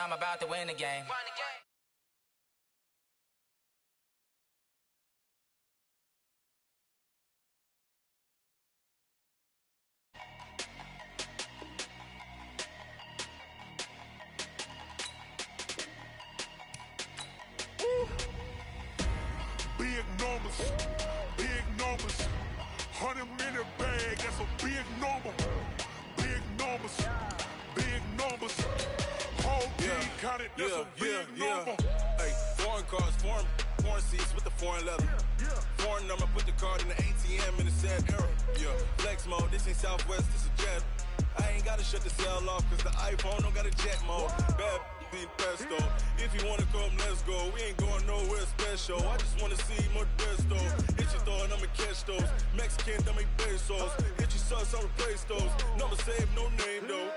I'm about to win the game. Big numbers, 100-minute bag, that's a big number. Big numbers, whole team counted, that's a big number. Hey, foreign cars, foreign seats with the foreign leather. Foreign number, put the card in the ATM in the sad era. Yeah, flex mode, this ain't Southwest, this is Jet. I ain't gotta shut the cell off, cause the iPhone don't got a jet mode. Bad be pesto. If you wanna come, let's go. We ain't going nowhere special. I just wanna see more Modesto. Hit your throw and I'ma catch those. Mexican, dummy pesos. Hit your sus, I'll replace those. Number save, no name though.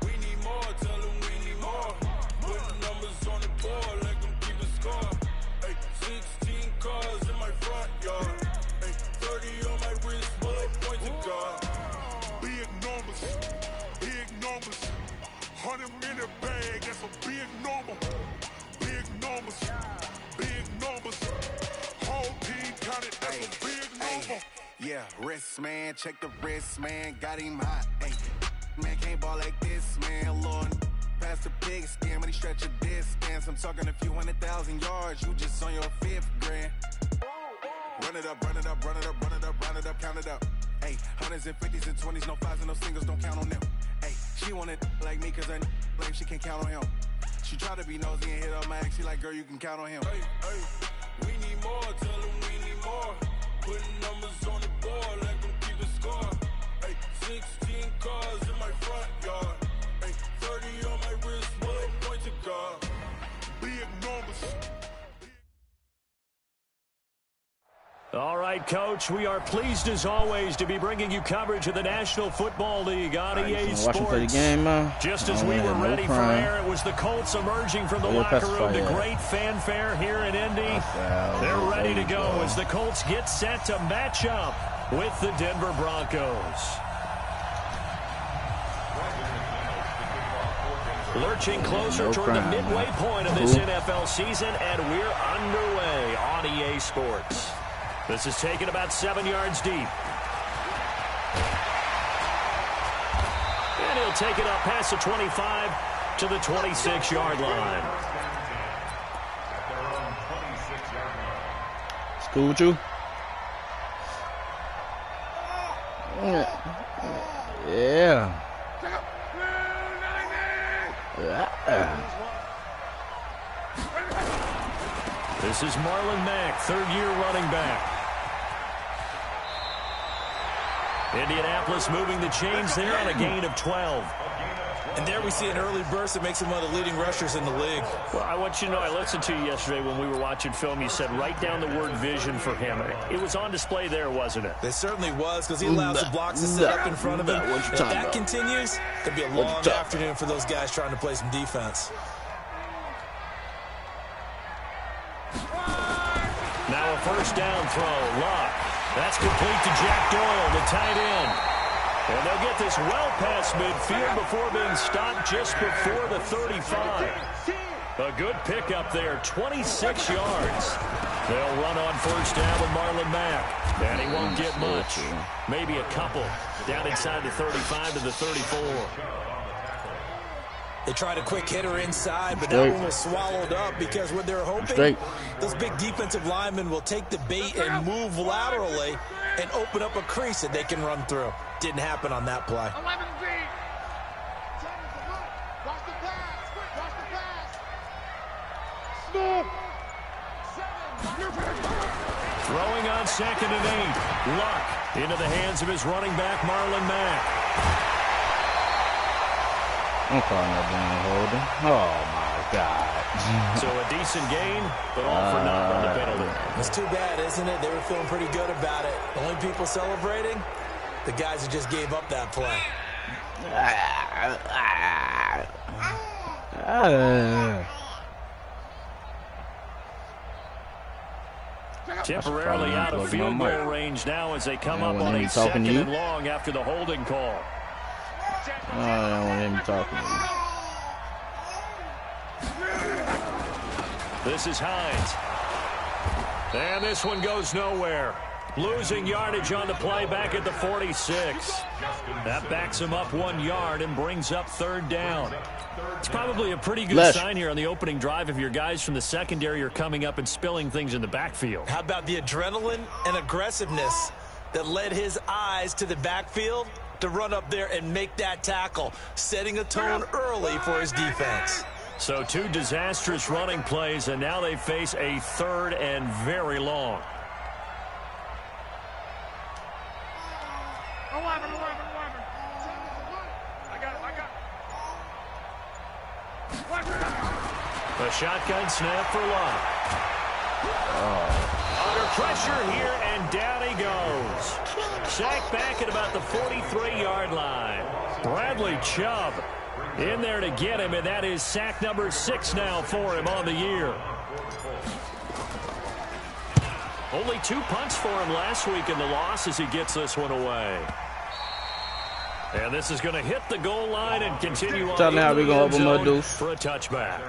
We need more, tell them we need more. Put numbers on the board, let them keep the score. Hey, 16 cars in my front yard. Hey, 30 on my wrist, bullet point to God. Big numbers, 100-minute bag, that's a big number. Big numbers, whole team counted, that's a big number. Yeah, wrist man, check the wrist man, got him hot. Ay, man can't ball like this, man. Lord, past the pig skin when he stretch a distance. I'm talking a few 100,000 yards, you just on your 5th grand. Run it up, count it up. Ay, hundreds and 50s and 20s, no 5s and no singles, don't count on them. Ay, she want it like me cause her like she can't count on him. She try to be nosy and hit up my ex, she like, girl, you can count on him. Hey, we need more, tell them we need more. Putting numbers on the board, let them keep the score. Hey, 16 cars in my front yard. Hey, 30 on my wrist, bullet point to God. Big numbers. All right, Coach, we are pleased as always to be bringing you coverage of the National Football League on EA Sports. Watching for the game, man. Just as we were ready for air, it was the Colts emerging from the locker room to great fanfare here in Indy. They're ready to go as the Colts get set to match up with the Denver Broncos. Lurching closer toward the midway point of this NFL season, and we're underway on EA Sports. This is taken about 7 yards deep. And he'll take it up past the 25 to the 26-yard line. It's cool with you? Yeah. This is Marlon Mack, third-year running back. Indianapolis moving the chains there on a gain of 12. And there we see an early burst that makes him one of the leading rushers in the league. Well, I want you to know, I listened to you yesterday when we were watching film. You said write down the word vision for him. It was on display there, wasn't it? It certainly was, because he allows the blocks to sit up in front of him. If that continues, it'll be a long afternoon for those guys trying to play some defense. Now a first down throw. Luck. That's complete to Jack Doyle, the tight end. And they'll get this well past midfield before being stopped just before the 35. A good pickup there, 26 yards. They'll run on first down with Marlon Mack. And he won't get much. Maybe a couple. Down inside the 35 to the 34. They tried a quick hitter inside, but that one was swallowed up because what they're hoping, those big defensive linemen will take the bait and move laterally and open up a crease that they can run through. Didn't happen on that play. Throwing on 2nd and 8. Luck into the hands of his running back, Marlon Mack. I'm calling that damn holding. Oh, my God. So a decent gain, but all for naught on the penalty. It's too bad, isn't it? They were feeling pretty good about it. Only people celebrating, the guys who just gave up that play. Temporarily out of field goal range now as they come up on a 2nd and long after the holding call. I don't want him talking to me. This is Hines. And this one goes nowhere. Losing yardage on the play back at the 46. That backs him up 1 yard and brings up 3rd down. It's probably a pretty good sign here on the opening drive if your guys from the secondary are coming up and spilling things in the backfield. How about the adrenaline and aggressiveness that led his eyes to the backfield to run up there and make that tackle, setting a tone early for his defense. So 2 disastrous running plays, and now they face a 3rd and very long. A shotgun snap for Locke. Under pressure here, and down he goes. Sacked back at about the 43-yard line. Bradley Chubb in there to get him, and that is sack number 6 now for him on the year. Only 2 punts for him last week in the loss as he gets this one away. And this is going to hit the goal line and continue on into the end zone for a touchback.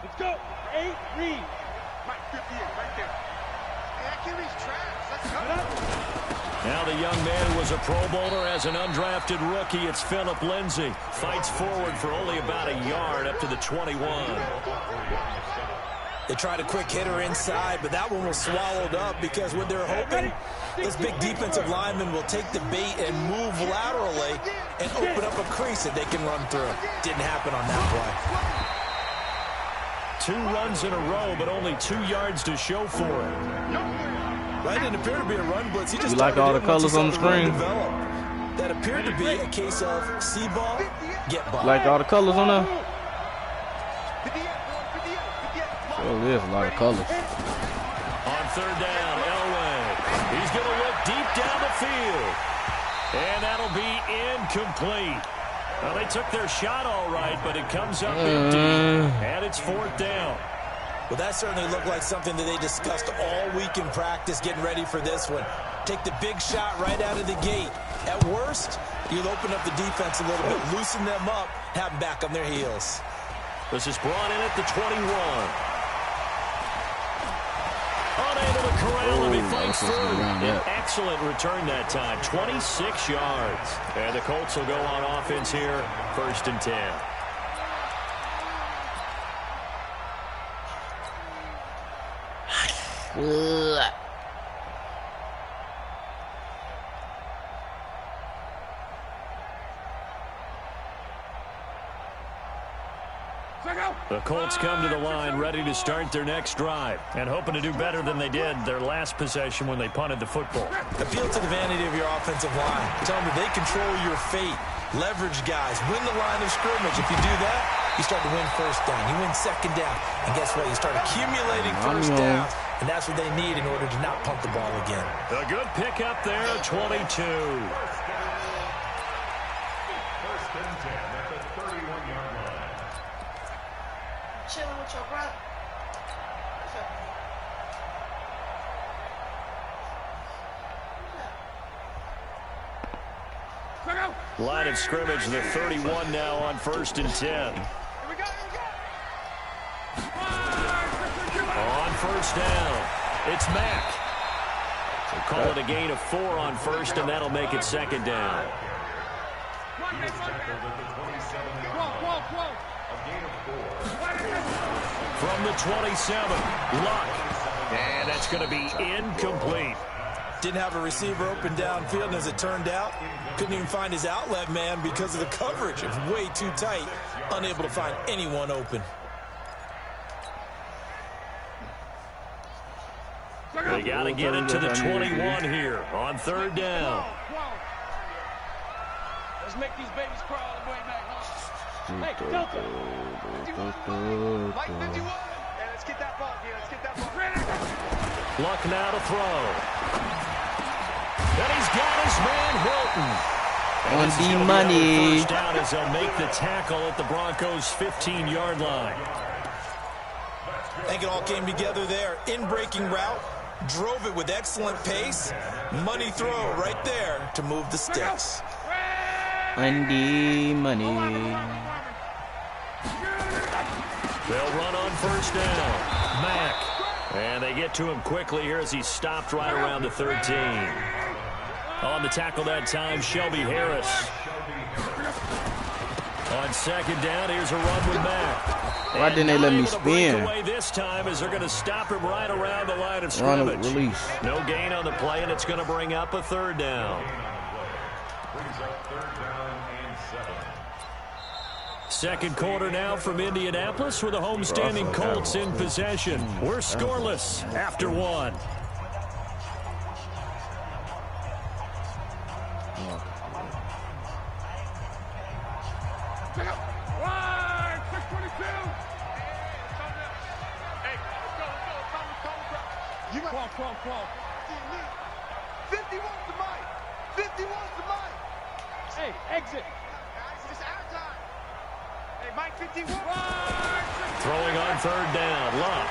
Let's go. 8, read. Mike, 58, right there. Hey, that kid reads trash. Let's go. Now the young man who was a Pro Bowler as an undrafted rookie. It's Phillip Lindsay. Fights forward for only about a yard up to the 21. They tried a quick hitter inside, but that one was swallowed up because what they're hoping, this big defensive lineman will take the bait and move laterally and open up a crease that they can run through. Didn't happen on that play. 2 runs in a row, but only 2 yards to show for it. Right, didn't appear to be a run blitz. He just like all the colors on the screen. That appeared to be a case of see ball, get ball. Like all the colors on there? Oh, there's a lot of colors. On 3rd down, Elway. He's going to look deep down the field. And that'll be incomplete. Well, they took their shot all right, but it comes up empty. And it's 4th down. Well, that certainly looked like something that they discussed all week in practice, getting ready for this one. Take the big shot right out of the gate. At worst, you'll open up the defense a little bit, loosen them up, have them back on their heels. This is brought in at the 21. Unable to corral him. He fights through. An excellent return that time. 26 yards. And the Colts will go on offense here. 1st and 10. The Colts come to the line ready to start their next drive and hoping to do better than they did their last possession when they punted the football. Appeal to the vanity of your offensive line. Tell them that they control your fate. Leverage guys. Win the line of scrimmage. If you do that, you start to win 1st down. You win 2nd down. And guess what? You start accumulating 1st downs. And that's what they need in order to not punt the ball again. A good pickup there, 22. 1st and 10 at the 31-yard line. Chilling with your brother. Line of scrimmage, the 31 now on 1st and 10. On 1st down, it's Mack. So call it a gain of 4 on 1st, and that'll make it 2nd down. From the 27, Luck. And that's going to be incomplete. Didn't have a receiver open downfield, and as it turned out, couldn't even find his outlet man because of the coverage. It was way too tight, unable to find anyone open. They got to get it to the 21 here on 3rd down. Let's make these babies crawl all the way back home. Hey, Delta. 51. Mike 51. Hey, let's get that ball here. Let's get that ball. Luck now to throw. And he's got his man Hilton. On the money. 1st down as they'll make the tackle at the Broncos' 15-yard line. I think it all came together there. In-breaking route. Drove it with excellent pace. Money throw right there to move the sticks. Money, money. They'll run on first down. Mack. And they get to him quickly here as he stopped right around the 13. On the tackle that time, Shelby Harris. On second down, here's a run with Mack. Why didn't they let me spin? Away this time as they're going to stop him right around the line of scrimmage. Release. No gain on the play, and it's going to bring up a third down. Second quarter now from Indianapolis with the homestanding Colts in possession. We're scoreless after one. Come on. 50 wants the mic. 50 wants the mic. Hey, exit. It's our time. Hey, Mike 51. Throwing on third down. Luck.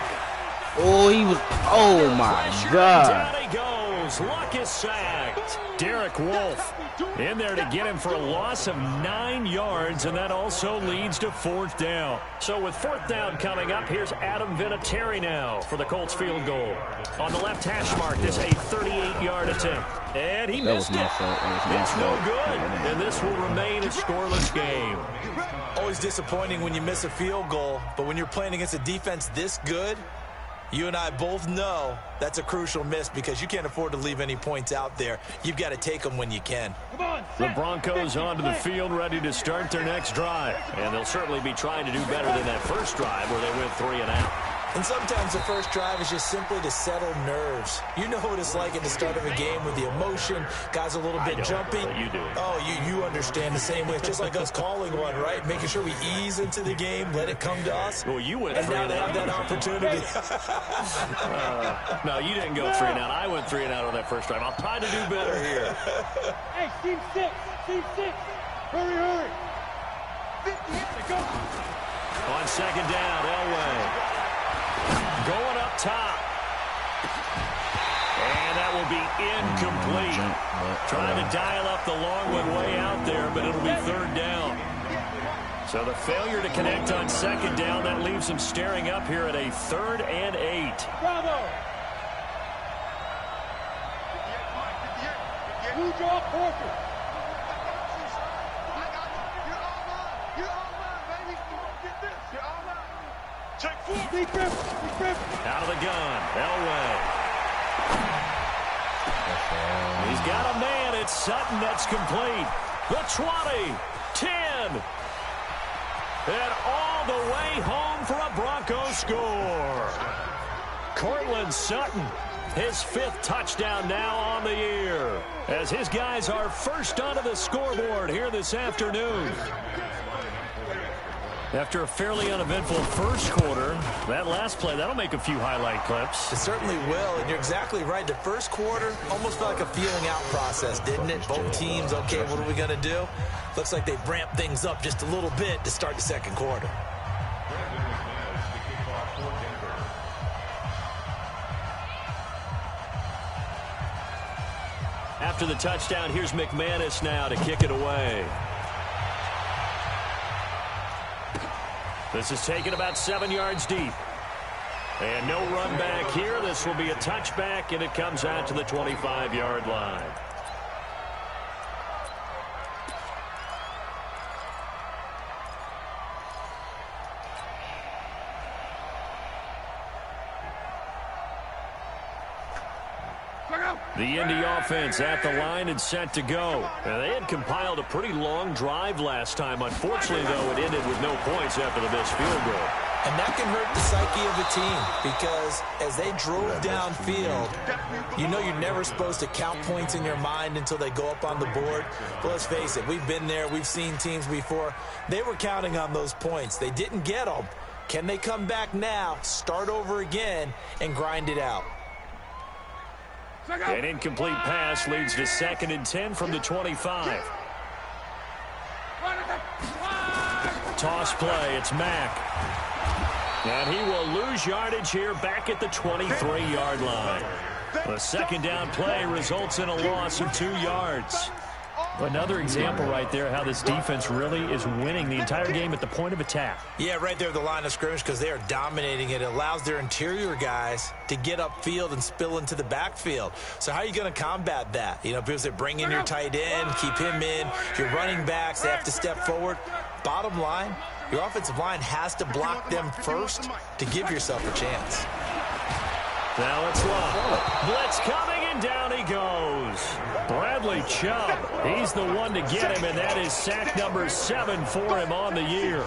Oh, he was. Oh, my God. Down he goes. Luck is sacked. Derek Wolfe in there to get him for a loss of 9 yards, and that also leads to fourth down. So with fourth down coming up, here's Adam Vinatieri now for the Colts field goal. On the left hash mark, this a 38-yard attempt. And he missed it. It's no good, and this will remain a scoreless game. Always disappointing when you miss a field goal, but when you're playing against a defense this good, you and I both know that's a crucial miss because you can't afford to leave any points out there. You've got to take them when you can. The Broncos onto the field ready to start their next drive. And they'll certainly be trying to do better than that first drive where they went 3 and out. And sometimes the first drive is just simply to settle nerves. You know what it's like at the start of a game with the emotion, guys a little bit jumpy. You do. Oh, you understand the same way. It's just like us calling one, right? Making sure we ease into the game, let it come to us. Well, you went and 3 now and they out. have that opportunity. No, you didn't go 3 and out. I went 3 and out on that first drive. I'll try to do better here. Hey, team 6. Hurry. 50, go. On second down, Elway. Going up top. And that will be incomplete. Trying to dial up the long one way out there, but it'll be third down. So the failure to connect on second down, that leaves him staring up here at a 3rd and 8. Bravo. Blue drop, Parker. Take 4. Out of the gun, Elway. He's got a man. It's Sutton that's complete. The 20, 10. And all the way home for a Broncos score. Cortland Sutton, his 5th touchdown now on the year, as his guys are first onto the scoreboard here this afternoon. After a fairly uneventful first quarter, that last play, that'll make a few highlight clips. It certainly will, and you're exactly right. The first quarter almost felt like a feeling out process, didn't it? Both teams, okay, what are we going to do? Looks like they ramped things up just a little bit to start the second quarter. After the touchdown, here's McManus now to kick it away. This is taken about 7 yards deep. And no run back here. This will be a touchback, and it comes out to the 25-yard line. The Indy offense at the line and set to go. Now, they had compiled a pretty long drive last time. Unfortunately, though, it ended with no points after the missed field goal. And that can hurt the psyche of a team because as they drove downfield, you know you're never supposed to count points in your mind until they go up on the board. But let's face it, we've been there. We've seen teams before. They were counting on those points. They didn't get them. Can they come back now, start over again, and grind it out? An incomplete pass leads to 2nd and 10 from the 25. Toss play, it's Mack. And he will lose yardage here back at the 23-yard line. The second down play results in a loss of 2 yards. Another example right there how this defense really is winning the entire game at the point of attack. Yeah, right there at the line of scrimmage because they are dominating it. It allows their interior guys to get upfield and spill into the backfield. So how are you going to combat that? You know, because they bring in your tight end, keep him in. Your running backs, they have to step forward. Bottom line, your offensive line has to block them first to give yourself a chance. Now it's Love. Blitz coming, and down he goes. Bradley Chubb, he's the one to get him, and that is sack number 7 for him on the year.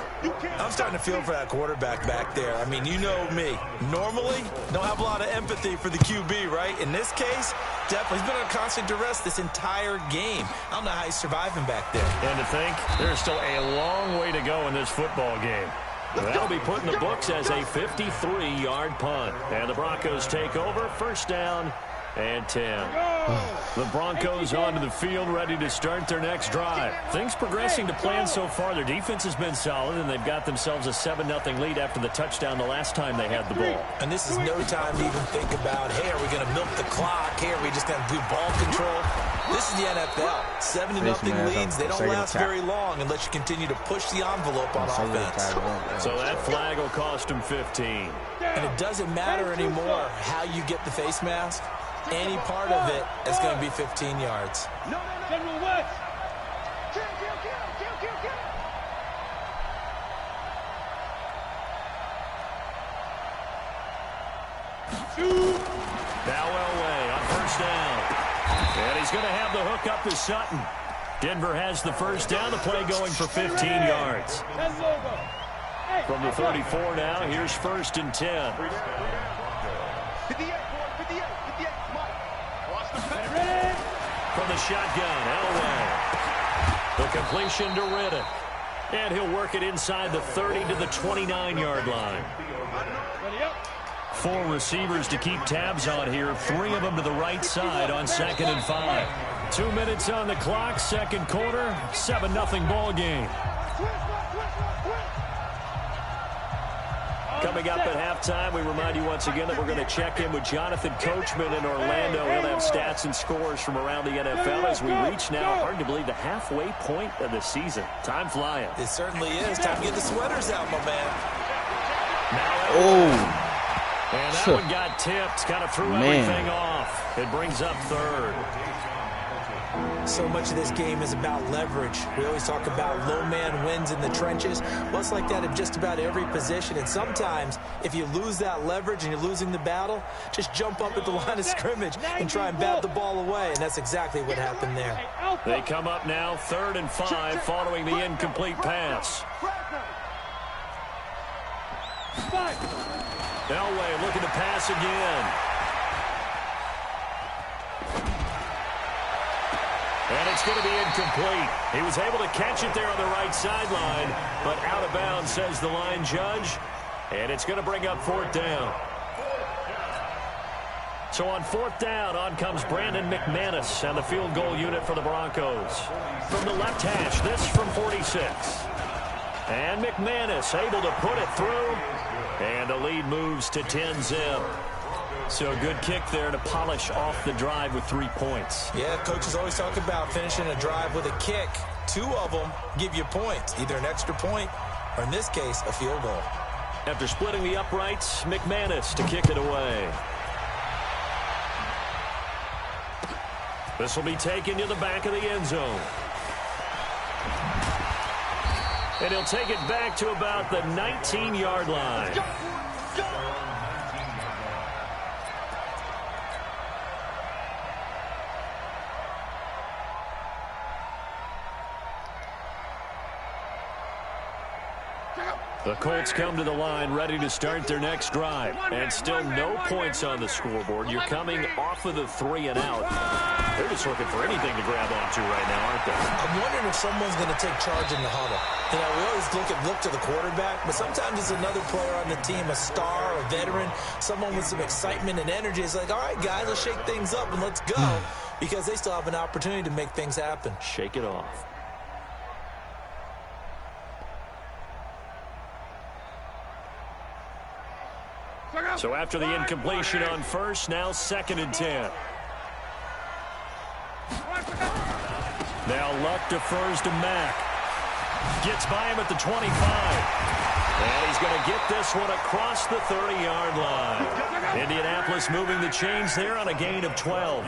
I'm starting to feel for that quarterback back there. I mean, you know me. Normally, don't have a lot of empathy for the QB, right? In this case, definitely he's been on constant duress this entire game. I don't know how he's surviving back there. And to think, there's still a long way to go in this football game. That'll be put in the books as a 53-yard punt. And the Broncos take over, first down and 10. The Broncos onto the field, ready to start their next drive. Things progressing to plan so far. Their defense has been solid, and they've got themselves a 7-0 lead after the touchdown the last time they had the ball. And this is no time to even think about, hey, are we going to milk the clock? Hey, are we just going to do ball control? This is the NFL. 7-0 leads, they don't last very long unless you continue to push the envelope on offense. So that flag will cost them 15. And it doesn't matter anymore how you get the face mask. Any part of it is going to be 15 yards. General West. Now Elway on first down. And he's going to have the hook up to Sutton. Denver has the first down. The play going for 15 yards. From the 34 now, here's first and 10. 58, 58. From the shotgun, Elway. The completion to Riddick. And he'll work it inside the 30 to the 29-yard line. 4 receivers to keep tabs on here. 3 of them to the right side on 2nd and 5. 2 minutes on the clock, second quarter, 7-0 ball game. Coming up at halftime, we remind you once again that we're going to check in with Jonathan Coachman in Orlando. He'll have stats and scores from around the NFL as we reach now, hard to believe, the halfway point of the season. Time flying. It certainly is. Time to get the sweaters out, my man. Now and that one got tipped, kind of threw everything off. It brings up third. So much of this game is about leverage. We always talk about low man wins in the trenches. Well, it's like that in just about every position. And sometimes, if you lose that leverage and you're losing the battle, just jump up at the line of scrimmage and try and bat the ball away. And that's exactly what happened there. They come up now, 3rd and 5, following the incomplete pass. Elway looking to pass again. And it's going to be incomplete. He was able to catch it there on the right sideline, but out of bounds, says the line judge. And it's going to bring up 4th down. So on 4th down, on comes Brandon McManus and the field goal unit for the Broncos. From the left hash, this from 46. And McManus able to put it through. And the lead moves to 10-zip. So a good kick there to polish off the drive with 3 points. Yeah, coaches always talk about finishing a drive with a kick. 2 of them give you points, either an extra point or, in this case, a field goal. After splitting the uprights, McManus to kick it away. This will be taken to the back of the end zone. And he'll take it back to about the 19-yard line. The Colts come to the line ready to start their next drive. And still no points on the scoreboard. You're coming off of the 3 and out. They're just looking for anything to grab onto right now, aren't they? I'm wondering if someone's going to take charge in the huddle. You know, we always look to the quarterback, but sometimes it's another player on the team, a star, a veteran, someone with some excitement and energy. It's like, all right, guys, let's shake things up and let's go, because they still have an opportunity to make things happen. Shake it off. So after the incompletion on first, now 2nd and 10. Now Luck defers to Mack. Gets by him at the 25. And he's going to get this one across the 30-yard line. Indianapolis moving the chains there on a gain of 12.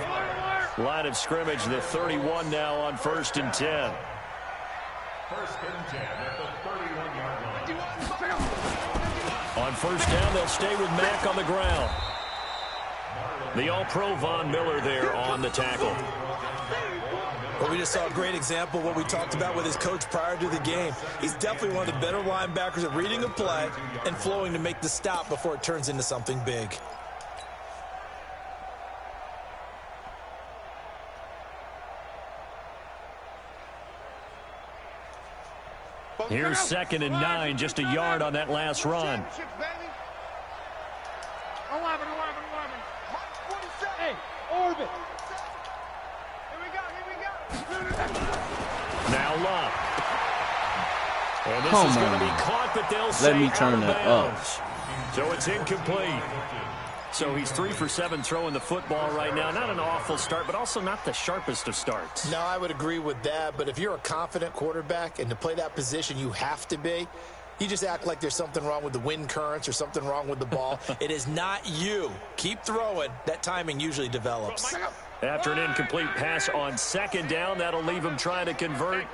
Line of scrimmage, the 31 now on 1st and 10. First and 10 at the 31-yard line. On 1st down, they'll stay with Mack on the ground. The All-Pro Von Miller there on the tackle. Well, we just saw a great example of what we talked about with his coach prior to the game. He's definitely one of the better linebackers at reading a play and flowing to make the stop before it turns into something big. Here's 2nd and 9, just a yard on that last run. 11. Hey, orbit. Now Luck. And this is going to be caught, but they'll say let me turn that up. So it's incomplete. So he's 3 for 7 throwing the football right now. Not an awful start, but also not the sharpest of starts. No, I would agree with that. But if you're a confident quarterback and to play that position, you have to be. You just act like there's something wrong with the wind currents or something wrong with the ball. It is not you. Keep throwing. That timing usually develops. After an incomplete pass on 2nd down, that'll leave him trying to convert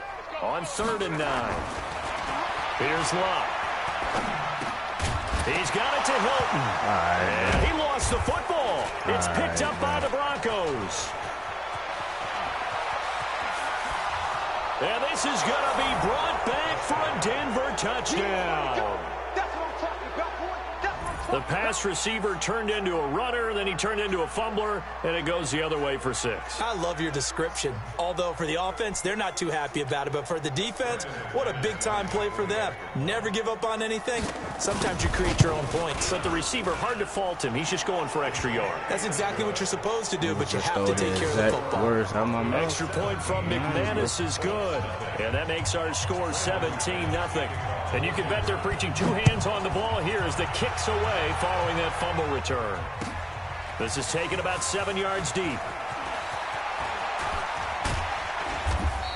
on 3rd and 9. Here's Luck. He's got it to Hilton. And he lost the football. It's picked up by the Broncos. And this is going to be brought back for a Denver touchdown. The pass receiver turned into a runner, then he turned into a fumbler, and it goes the other way for 6. I love your description. Although for the offense, they're not too happy about it. But for the defense, what a big-time play for them. Never give up on anything. Sometimes you create your own points. But the receiver, hard to fault him. He's just going for extra yard. That's exactly what you're supposed to do, but you have to take care of the football. Extra point from McManus is good. And that makes our score 17-0. And you can bet they're preaching 2 hands on the ball here as the kick's away following that fumble return. This is taken about 7 yards deep.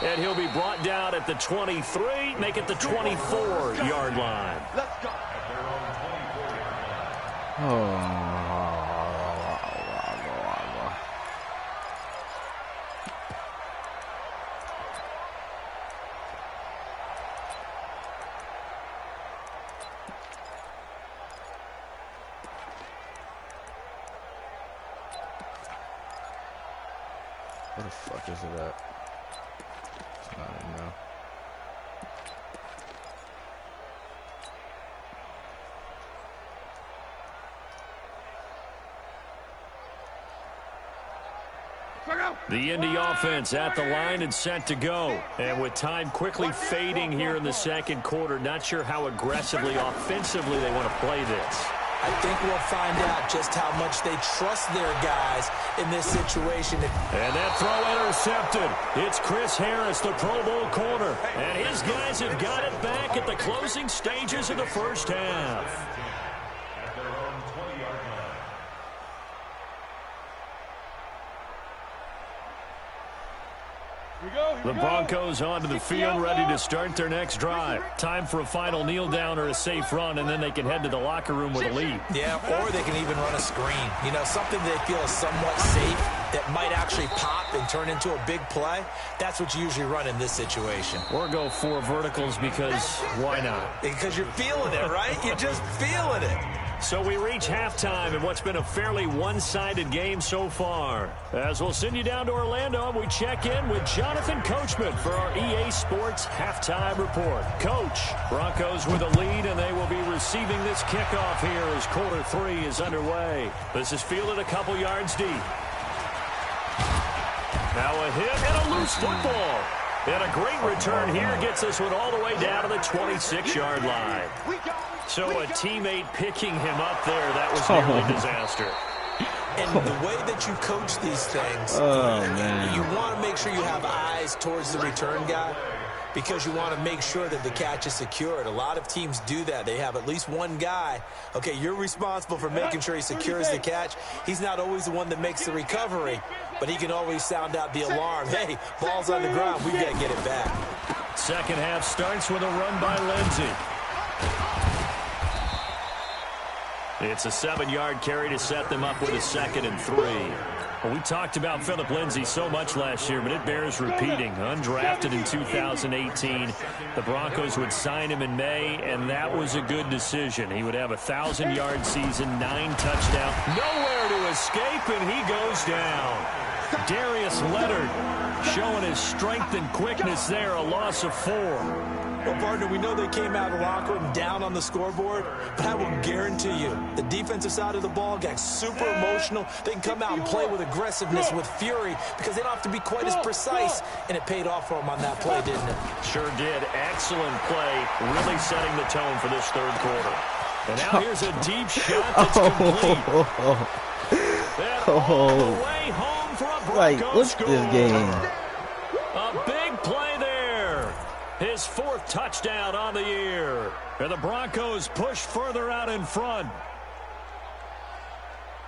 And he'll be brought down at the 23, make it the 24-yard line. Let's go. Where the fuck is it at? It's not in now. The Indy offense at the line and set to go. And with time quickly fading here in the 2nd quarter, not sure how aggressively, offensively they want to play this. I think we'll find out just how much they trust their guys in this situation. And that throw intercepted. It's Chris Harris, the Pro Bowl corner. And his guys have got it back at the closing stages of the 1st half. The Broncos onto the field, ready to start their next drive. Time for a final kneel down or a safe run, and then they can head to the locker room with a lead. Yeah, or they can even run a screen. You know, something they feel is somewhat safe that might actually pop and turn into a big play. That's what you usually run in this situation. Or go 4 verticals because why not? Because you're feeling it, right? You're just feeling it. So we reach halftime in what's been a fairly one-sided game so far. As we'll send you down to Orlando, we check in with Jonathan Coachman for our EA Sports Halftime Report. Coach, Broncos with a lead, and they will be receiving this kickoff here as quarter 3 is underway. This is fielded a couple yards deep. Now a hit and a loose football. And a great return here gets this one all the way down to the 26-yard line. So a teammate picking him up there, that was nearly disaster. And the way that you coach these things, you want to make sure you have eyes towards the return guy. because you want to make sure that the catch is secured. A lot of teams do that. They have at least one guy. Okay, you're responsible for making sure he secures the catch. He's not always the one that makes the recovery, but he can always sound out the alarm. Hey, ball's on the ground. We've got to get it back. Second half starts with a run by Lindsey. It's a 7-yard carry to set them up with a 2nd and 3. Well, we talked about Phillip Lindsay so much last year, but it bears repeating. Undrafted in 2018, the Broncos would sign him in May, and that was a good decision. He would have a 1,000-yard season, 9 touchdowns, nowhere to escape, and he goes down. Darius Leonard showing his strength and quickness there, a loss of 4. Well, partner, we know they came out of the locker room down on the scoreboard, but I will guarantee you the defensive side of the ball got super emotional. They can come out and play with aggressiveness, with fury, because they don't have to be quite as precise, and it paid off for them on that play, didn't it? Sure did. Excellent play, really setting the tone for this 3rd quarter. And now here's a deep shot that's complete. And all the way home for a Broncos score. This game. A big play there. His 4th touchdown on the year. And the Broncos push further out in front.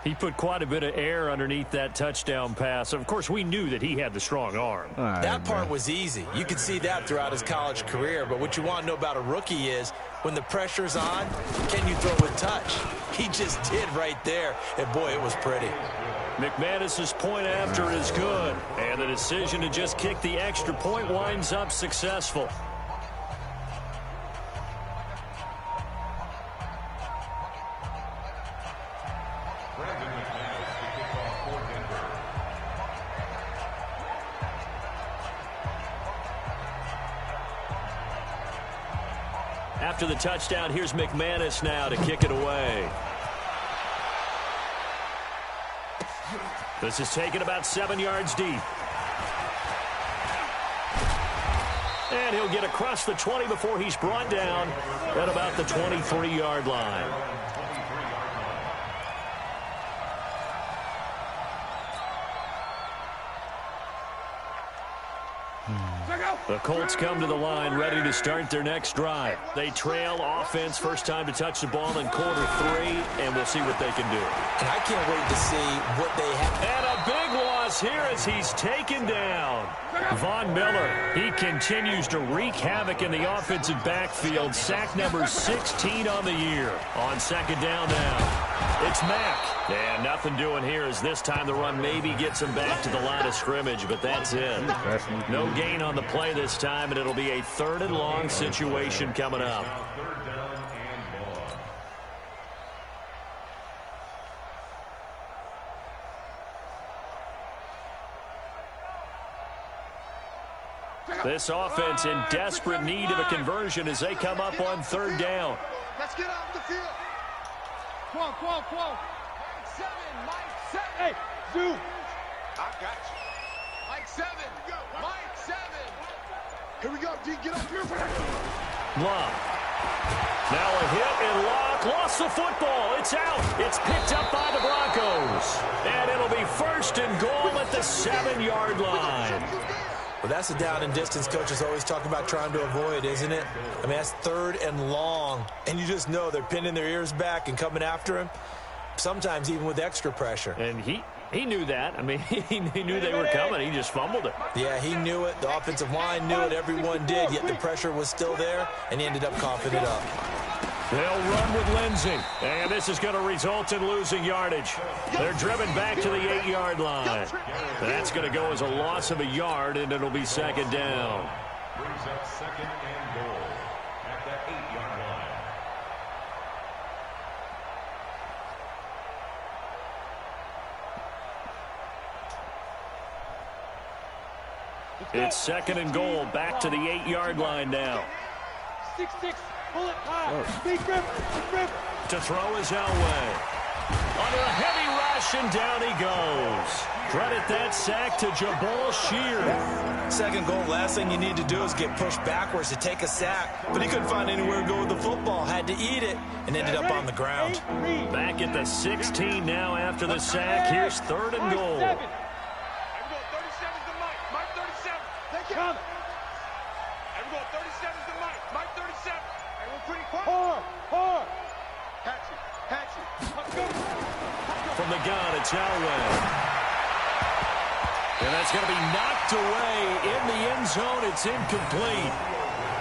He put quite a bit of air underneath that touchdown pass. Of course, we knew that he had the strong arm. Right, that part was easy. You could see that throughout his college career. But what you want to know about a rookie is when the pressure's on, can you throw with touch? He just did right there. And, boy, it was pretty. McManus's point after is good. And the decision to just kick the extra point winds up successful. After the touchdown, here's McManus now to kick it away. This is taken about 7 yards deep. And he'll get across the 20 before he's brought down at about the 23-yard line. The Colts come to the line ready to start their next drive. They trail offense, first time to touch the ball in quarter 3, and we'll see what they can do. And I can't wait to see what they have. And a big loss here as he's taken down. Von Miller, he continues to wreak havoc in the offensive backfield. Sack number 16 on the year. On 2nd down now. It's Mack. And nothing doing here as this time the run maybe gets him back to the line of scrimmage, but that's it. No gain on the play this time, and it'll be a 3rd and long situation coming up. This offense in desperate need of a conversion as they come up on 3rd down. Let's get off the field. Come on. Mike 7, Mike 7. Hey, Zoo. I got you. Mike 7. Mike 7. Here we go, D. Get up here. Love. Now a hit and Locke lost the football. It's out. It's picked up by the Broncos. And it'll be 1st and goal at the 7-yard line. Well, that's the down and distance coaches always talk about trying to avoid, isn't it? I mean, that's 3rd and long. And you just know they're pinning their ears back and coming after him, sometimes even with extra pressure. And he knew that. I mean, he knew they were coming. He just fumbled it. Yeah, he knew it. The offensive line knew it. Everyone did, yet the pressure was still there, and he ended up coughing it up. They'll run with Lindsey, and this is going to result in losing yardage. They're driven back to the 8-yard line. That's going to go as a loss of a yard, and it'll be 2nd down. Brings up 2nd and goal at that 8-yard line. It's 2nd and goal, back to the 8-yard line now. 6-6. Pull it high. Big grip. To throw is Elway. Under a heavy rush, and down he goes. Credit that sack to Jabal Shear. 2nd goal, last thing you need to do is get pushed backwards to take a sack. But he couldn't find anywhere to go with the football. Had to eat it, and ended up on the ground. Back at the 16 now after the sack. Here's 3rd and goal. 37's to Mike. Mike 37. They count it. 37's the Mike. Mike 37. Hey, we're pretty quiet. Hard. Catch it. Let's go. From the gun, it's Elway. And that's going to be knocked away in the end zone. It's incomplete.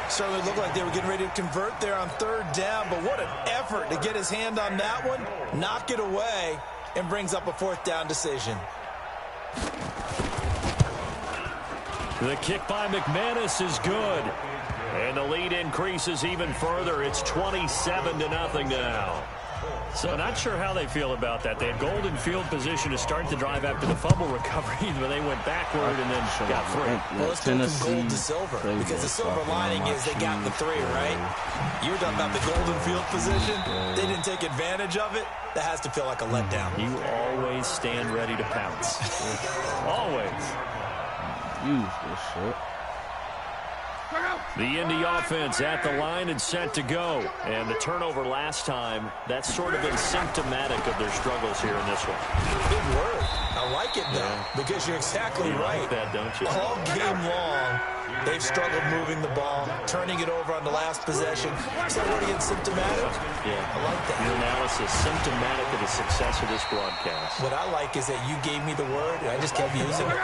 Certainly looked like they were getting ready to convert there on third down, but what an effort to get his hand on that one, knock it away, and brings up a fourth down decision. The kick by McManus is good. And the lead increases even further. It's 27-0 now. So not sure how they feel about that. They had golden field position to start the drive after the fumble recovery, but they went backward and then got free. Well, let's go from gold to silver, because the silver lining is they got the 3, right? You were talking about the golden field position. They didn't take advantage of it. That has to feel like a letdown. You always stand ready to pounce. Always. Use this shit. The Indy offense at the line and set to go. And the turnover last time, that's sort of been symptomatic of their struggles here in this one. Big word. I like it, though, because you're exactly right. Like that, don't you? All game long, they've struggled moving the ball, turning it over on the last possession. Is that word again, symptomatic? Yeah. I like that. Your analysis, symptomatic of the success of this broadcast. What I like is that you gave me the word, and I just kept using it.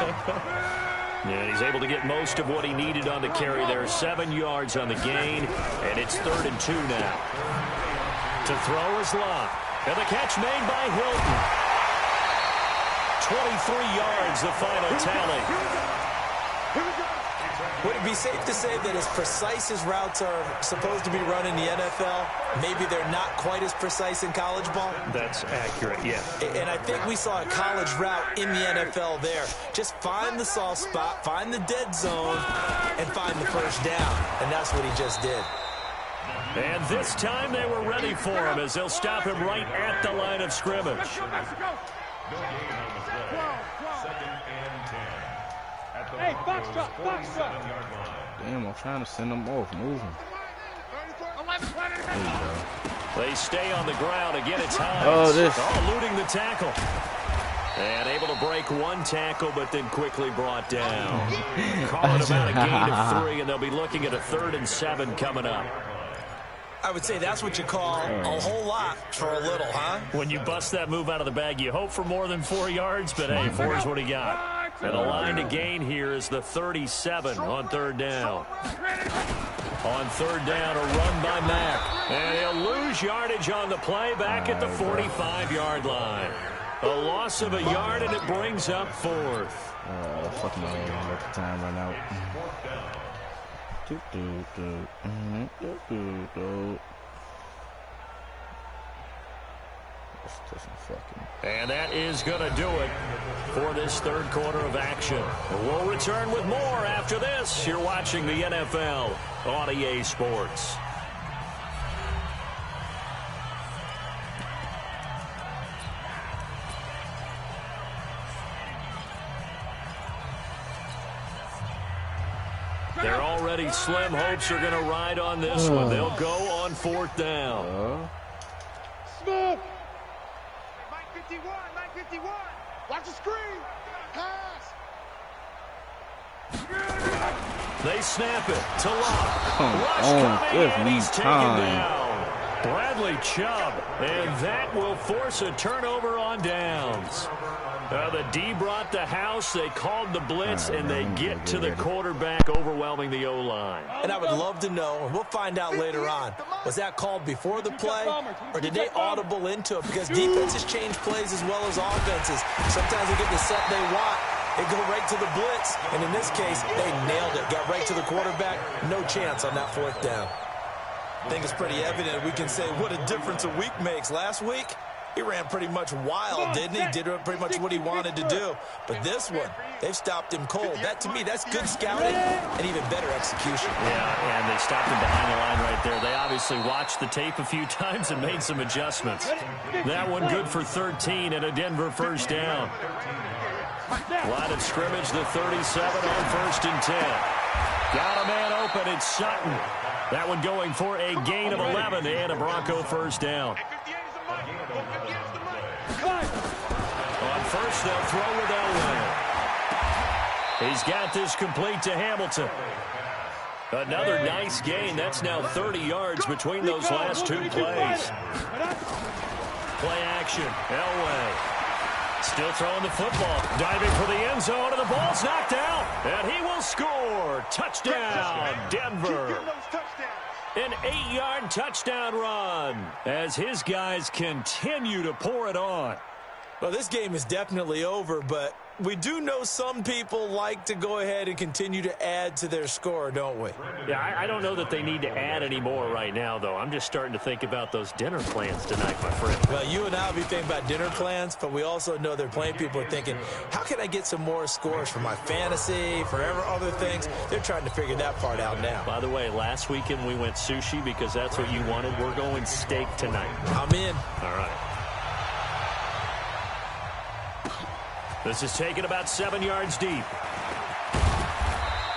And he's able to get most of what he needed on the carry there. 7 yards on the gain, and it's 3rd and 2 now. To throw is Locke. And the catch made by Hilton. 23 yards, the final tally. Would it be safe to say that as precise as routes are supposed to be run in the NFL, maybe they're not quite as precise in college ball? That's accurate, yeah. And I think we saw a college route in the NFL there. Just find the soft spot, find the dead zone, and find the first down. And that's what he just did. And this time they were ready for him as they'll stop him right at the line of scrimmage. No gain on the play. 2nd and 10. Hey, box drop. Damn, I'm trying to send them off. Move him. There you go. They stay on the ground. Again, it's Hines. Eluding the tackle. And able to break one tackle, but then quickly brought down. Calling about a gain of 3, and they'll be looking at a 3rd and 7 coming up. I would say that's what you call a whole lot for a little, huh? When you bust that move out of the bag, you hope for more than 4 yards, but hey, 4 is what he got. And the line to gain here is the 37 on 3rd down. On 3rd down, a run by Mack. And he'll lose yardage on the play back at the 45-yard line. A loss of a yard, and it brings up 4th. Fucking let the time run out. And that is going to do it for this 3rd quarter of action. We'll return with more after this. You're watching the NFL on EA Sports. They're already slim hopes are going to ride on this one. They'll go on 4th down. Smith. Mike 51. Watch the screen. Pass. They snap it to Locke. Rush coming, and he's taken down. Bradley Chubb, and that will force a turnover on downs. The D brought the house, they called the blitz, and they get to the quarterback, overwhelming the O-line. And I would love to know, and we'll find out later on, was that called before the play, or did they audible into it? Because defenses change plays as well as offenses. Sometimes they get the set they want. They go right to the blitz, and in this case, they nailed it. Got right to the quarterback, no chance on that 4th down. I think it's pretty evident. We can say what a difference a week makes. Last week, he ran pretty much wild, didn't he? Did pretty much what he wanted to do. But this one, they've stopped him cold. That, to me, that's good scouting and even better execution. Yeah, and they stopped him behind the line right there. They obviously watched the tape a few times and made some adjustments. That one good for 13 and a Denver 1st down. Line of scrimmage, the 37 on 1st and 10. Got a man open, it's Sutton. That one going for a gain of 11 and a Bronco 1st down. On 1st, they'll throw with Elway. He's got this complete to Hamilton. Another nice gain. That's now 30 yards between those last two plays. Play action. Elway. Still throwing the football. Diving for the end zone, and the ball's knocked out. And he will score. Touchdown, Denver. An 8-yard touchdown run as his guys continue to pour it on. Well, this game is definitely over, but we do know some people like to go ahead and continue to add to their score, don't we? Yeah, I don't know that they need to add any more right now, though. I'm just starting to think about those dinner plans tonight, my friend. Well, you and I will be thinking about dinner plans, but we also know there are plenty of people are thinking, how can I get some more scores for my fantasy, for other things? They're trying to figure that part out now. By the way, last weekend we went sushi because that's what you wanted. We're going steak tonight. I'm in. All right. This is taken about 7 yards deep.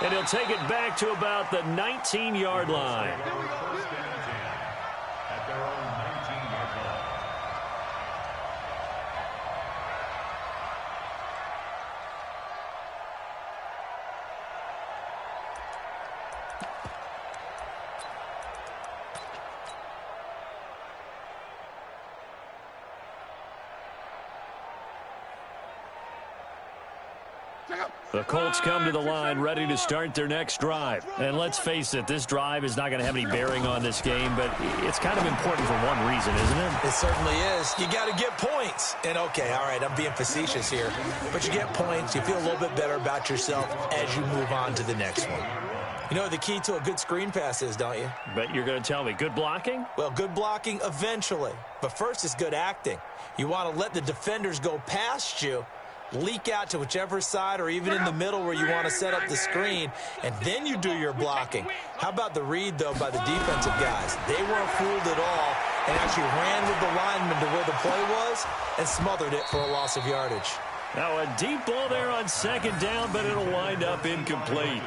And he'll take it back to about the 19-yard line. At their own 19-yard line. The Colts come to the line ready to start their next drive. And let's face it, this drive is not going to have any bearing on this game, but it's kind of important for one reason, isn't it? It certainly is. You got to get points. And, okay, all right, I'm being facetious here, but you get points. You feel a little bit better about yourself as you move on to the next one. You know what the key to a good screen pass is, don't you? Bet you're going to tell me. Good blocking? Well, good blocking eventually. But first is good acting. You want to let the defenders go past you, leak out to whichever side or even in the middle where you want to set up the screen, and then you do your blocking. How about the read, though, by the defensive guys? They weren't fooled at all and actually ran with the lineman to where the play was and smothered it for a loss of yardage. Now a deep ball there on second down, but it'll wind up incomplete.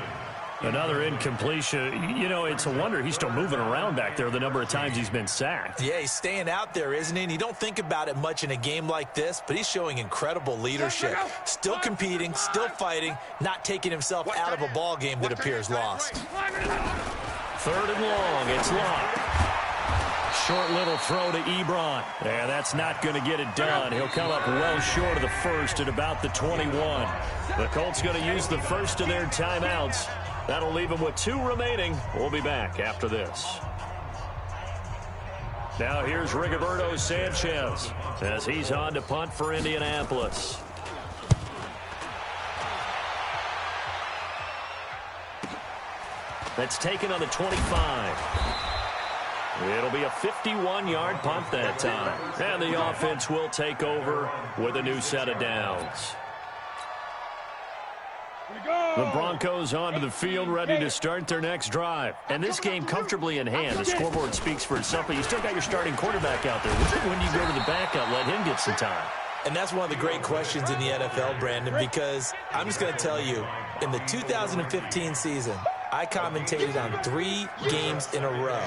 Another incompletion. You know, it's a wonder he's still moving around back there the number of times he's been sacked. Yeah, he's staying out there, isn't he? And you don't think about it much in a game like this, but he's showing incredible leadership. Still competing, still fighting, not taking himself out of a ball game that appears lost. 3rd and long. It's Locke. Short little throw to Ebron. Yeah, that's not going to get it done. He'll come up well short of the first at about the 21. The Colts going to use the first of their timeouts. That'll leave them with 2 remaining. We'll be back after this. Now here's Rigoberto Sanchez as he's on to punt for Indianapolis. That's taken on the 25. It'll be a 51-yard punt that time. And the offense will take over with a new set of downs. The Broncos onto the field ready to start their next drive. And this game comfortably in hand. The scoreboard speaks for itself, but you still got your starting quarterback out there. When do you go to the backup, let him get some time? And that's one of the great questions in the NFL, Brandon, because I'm just going to tell you, in the 2015 season, I commentated on 3 games in a row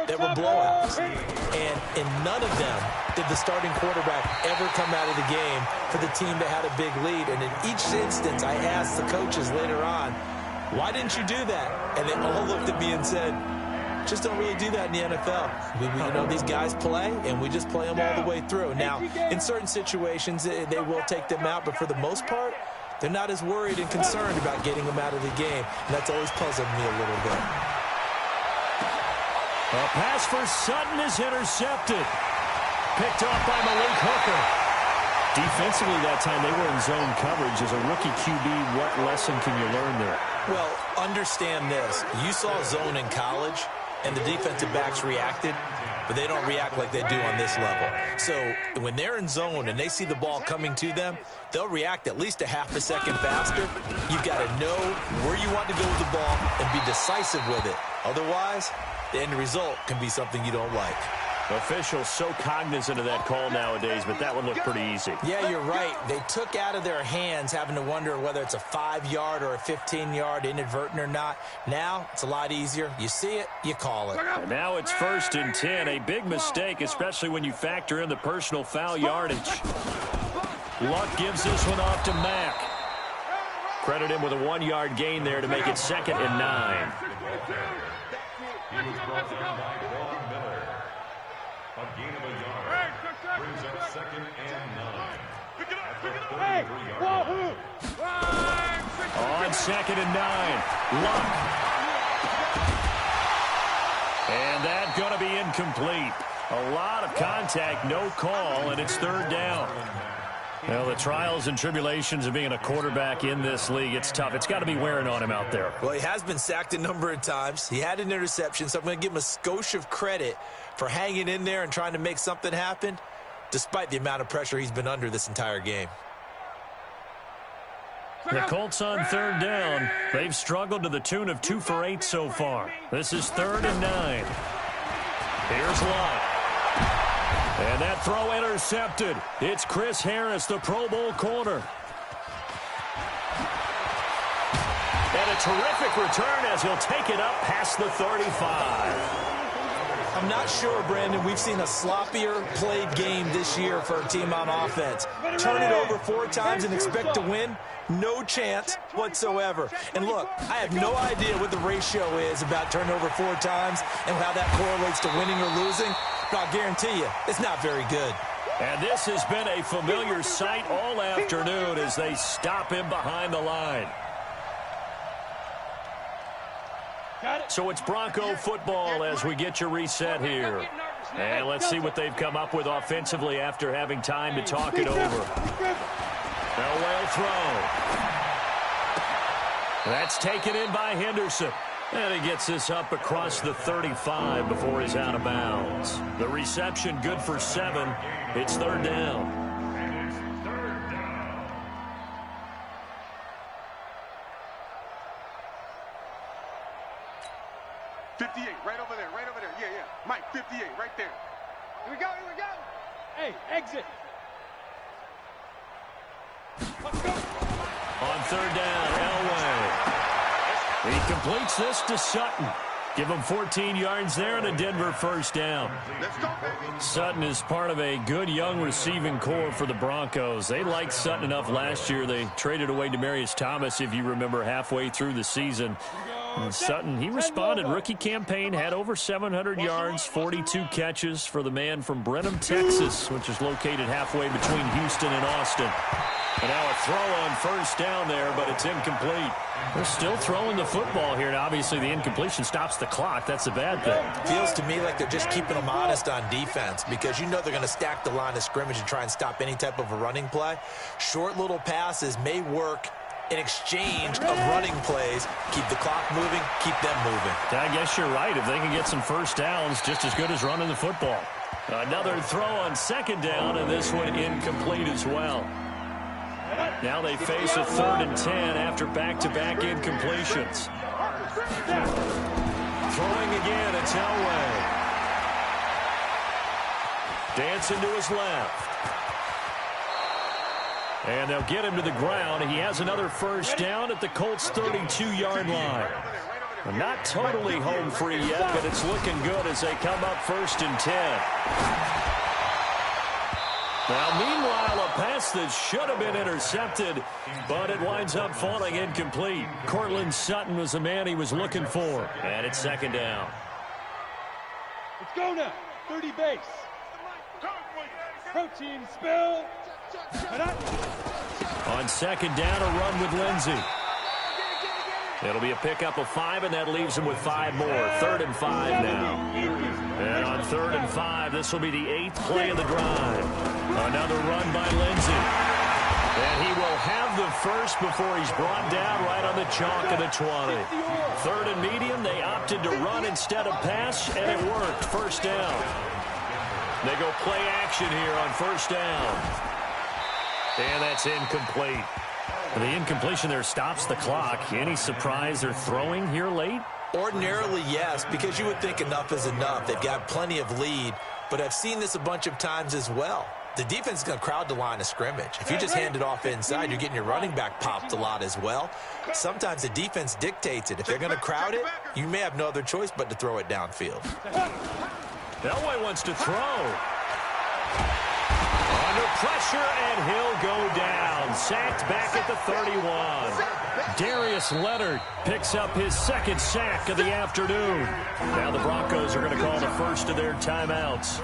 that were blowouts. And in none of them did the starting quarterback ever come out of the game for the team that had a big lead. And in each instance, I asked the coaches later on, why didn't you do that? And they all looked at me and said, just don't really do that in the NFL. You know, these guys play, and we just play them all the way through. Now, in certain situations, they will take them out, but for the most part, they're not as worried and concerned about getting them out of the game. And that's always puzzled me a little bit. A pass for Sutton is intercepted. Picked off by Malik Hooker. Defensively that time, they were in zone coverage. As a rookie QB, what lesson can you learn there? Well, understand this. You saw zone in college, and the defensive backs reacted, but they don't react like they do on this level. So when they're in zone and they see the ball coming to them, they'll react at least a half a second faster. You've got to know where you want to go with the ball and be decisive with it. Otherwise, the end result can be something you don't like. Officials so cognizant of that call nowadays, but that would look pretty easy. Yeah, you're right. They took out of their hands having to wonder whether it's a 5-yard or a 15-yard inadvertent or not. Now, it's a lot easier. You see it, you call it. And now it's 1st and 10. A big mistake, especially when you factor in the personal foul yardage. Luck gives this one off to Mack. Credit him with a 1-yard gain there to make it 2nd and 9. He was brought down by Von Miller. A gain of a yard brings up 2nd and 9. Pick it up, pick it up. On 2nd and 9, Luck. And that's going to be incomplete. A lot of contact, no call, and it's 3rd down. Well, the trials and tribulations of being a quarterback in this league, it's tough. It's got to be wearing on him out there. Well, he has been sacked a number of times. He had an interception, so I'm going to give him a skosh of credit for hanging in there and trying to make something happen, despite the amount of pressure he's been under this entire game. The Colts on 3rd down. They've struggled to the tune of 2 for 8 so far. This is 3rd and 9. Here's Luck. And that throw intercepted. It's Chris Harris, the Pro Bowl corner. And a terrific return as he'll take it up past the 35. I'm not sure, Brandon, we've seen a sloppier played game this year for a team on offense. Turn it over 4 times and expect to win? No chance whatsoever. And look, I have no idea what the ratio is about turning over 4 times and how that correlates to winning or losing. But I'll guarantee you, it's not very good. And this has been a familiar sight all afternoon as they stop him behind the line. So it's Bronco football as we get you reset here. And let's see what they've come up with offensively after having time to talk it over. Elway throw. That's taken in by Henderson. And he gets this up across the 35 before he's out of bounds. The reception good for 7. It's 3rd down. 58, right over there, right over there. Yeah, yeah. Mike, 58, right there. Here we go, here we go. Hey, exit. Let's go. On 3rd down, Elway. He completes this to Sutton. Give him 14 yards there and a Denver 1st down. Let's go, baby. Sutton is part of a good young receiving core for the Broncos. They liked Sutton enough last year. They traded away Demaryius Thomas, if you remember, halfway through the season. And Sutton, he responded. Rookie campaign, had over 700 yards, 42 catches for the man from Brenham, Texas, which is located halfway between Houston and Austin. And now a throw on 1st down there, but it's incomplete. They're still throwing the football here, and obviously the incompletion stops the clock. That's a bad thing. Feels to me like they're just keeping them honest on defense because you know they're going to stack the line of scrimmage and try and stop any type of a running play. Short little passes may work in exchange of running plays. Keep the clock moving, keep them moving. I guess you're right. If they can get some 1st downs, just as good as running the football. Another throw on 2nd down, and this one incomplete as well. Now they face a 3rd and 10 after back-to-back incompletions. Throwing again, it's Elway. Dancing to his left. And they'll get him to the ground. He has another 1st down at the Colts' 32-yard line. Not totally home free yet, but it's looking good as they come up 1st and 10. Now, meanwhile, a pass that should have been intercepted, but it winds up falling incomplete. Cortland Sutton was the man he was looking for. And it's 2nd down. Let's go now. 30 base. Protein spill. On 2nd down, a run with Lindsey. It'll be a pickup of 5, and that leaves him with 5 more. 3rd and 5 now. And on 3rd and 5, this will be the 8th play of the drive. Another run by Lindsey. And he will have the first before he's brought down right on the chalk of the 20. 3rd and medium, they opted to run instead of pass, and it worked. 1st down. They go play action here on 1st down. And that's incomplete. The incompletion there stops the clock. Any surprise they're throwing here late? Ordinarily, yes, because you would think enough is enough. They've got plenty of lead, but I've seen this a bunch of times as well. The defense is going to crowd the line of scrimmage. If you just hand it off inside, you're getting your running back popped a lot as well. Sometimes the defense dictates it. If they're going to crowd it, you may have no other choice but to throw it downfield. Elway wants to throw. Under pressure, and he'll go down. sacked back at the 31. Darius Leonard picks up his second sack of the afternoon. Now the Broncos are going to call the first of their timeouts.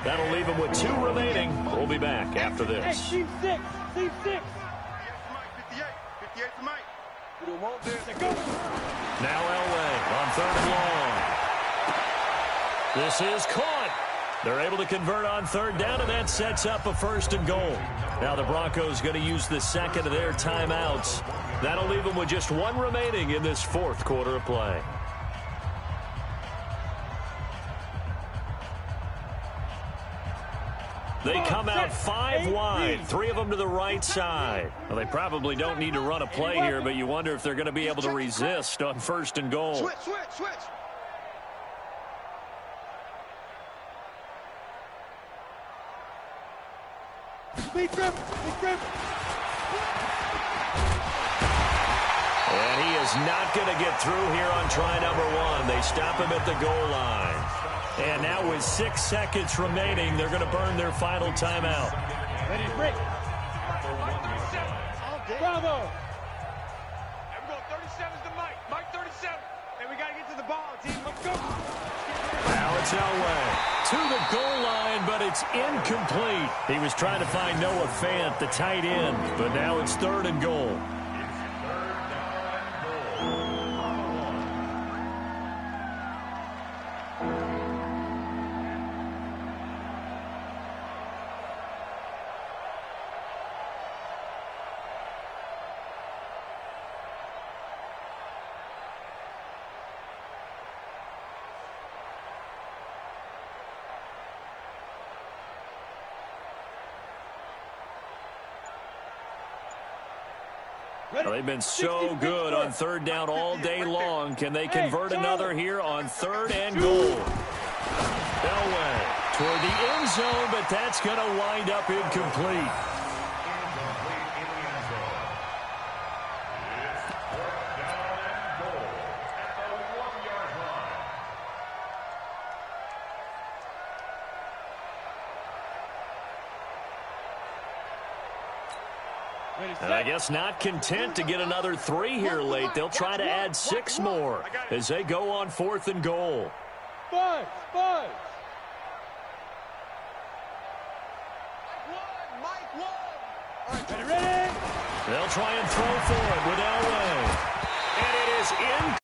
That'll leave them with 2 remaining. We'll be back after this. Team 6. Team 6. 58 for Mike. Now Elway on 3rd and long. This is caught. They're able to convert on 3rd down, and that sets up a 1st and goal. Now the Broncos going to use the second of their timeouts. That'll leave them with just 1 remaining in this 4th quarter of play. They come out 5 wide, 3 of them to the right side. Well, they probably don't need to run a play here, but you wonder if they're going to be able to resist on 1st and goal. Switch. Big grip. And he is not going to get through here on try number 1. They stop him at the goal line. And now with 6 seconds remaining, they're going to burn their final timeout. Ready to break. Bravo. And we're going 37's to Mike. Mike 37. And we got to get to the ball, team. Let's go. Now it's Elway to the goal line, but it's incomplete. He was trying to find Noah Fant, the tight end, but now it's 3rd and goal. Well, they've been so good on 3rd down all day long. Can they convert another here on 3rd and goal? Elway toward the end zone, but that's going to wind up incomplete. And I guess not content to get another 3 here late. They'll try to add 6 more as they go on 4th and goal. Five. Mike 1. Ready. They'll try and throw for it with Elway. And it is in.